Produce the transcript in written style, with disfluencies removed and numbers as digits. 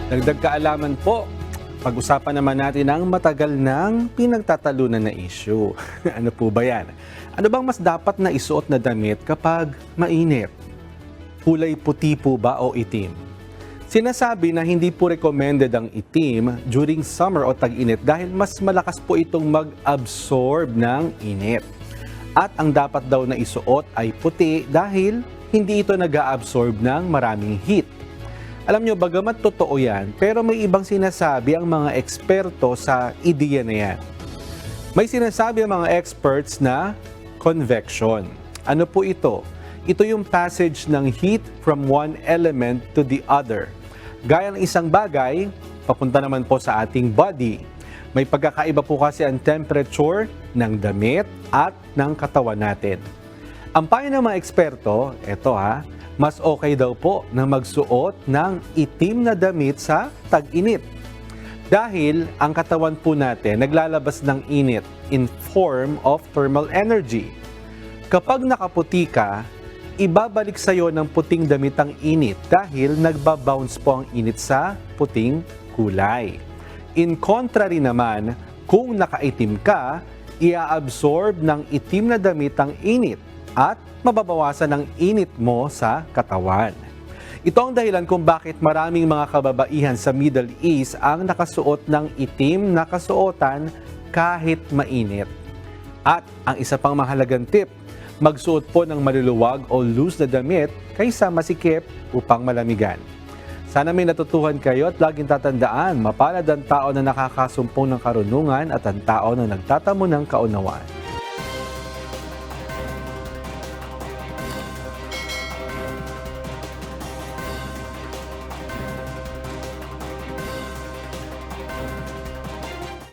Dagdag kaalaman po, pag-usapan naman natin ang matagal nang pinagtatalunan na issue. Ano po ba yan? Ano bang mas dapat na isuot na damit kapag mainit? Kulay puti po ba o itim? Sinasabi na hindi po recommended ang itim during summer o tag-init dahil mas malakas po itong mag-absorb ng init. At ang dapat daw na isuot ay puti dahil hindi ito nag-a-absorb ng maraming heat. Alam nyo, bagamat totoo yan, pero may ibang sinasabi ang mga eksperto sa ideya na yan. May sinasabi ang mga experts na convection. Ano po ito? Ito yung passage ng heat from one element to the other. Gaya ng isang bagay, papunta naman po sa ating body. May pagkakaiba po kasi ang temperature ng damit at ng katawan natin. Ang payo ng mga eksperto, mas okay daw po na magsuot ng itim na damit sa tag-init. Dahil ang katawan po natin naglalabas ng init in form of thermal energy. Kapag nakaputi ka, ibabalik sa iyo ng puting damit ang init dahil nagbabounce po ang init sa puting kulay. In contrary naman, kung nakaitim ka, ia-absorb ng itim na damit ang init at mababawasan ang init mo sa katawan. Ito ang dahilan kung bakit maraming mga kababaihan sa Middle East ang nakasuot ng itim na kasuotan kahit mainit. At ang isa pang mahalagang tip, magsuot po ng maluluwag o loose na damit kaysa masikip upang malamigan. Sana may natutuhan kayo at laging tatandaan, mapalad ang tao na nakakasumpong ng karunungan at ang tao na nagtatamo ng kaunawaan.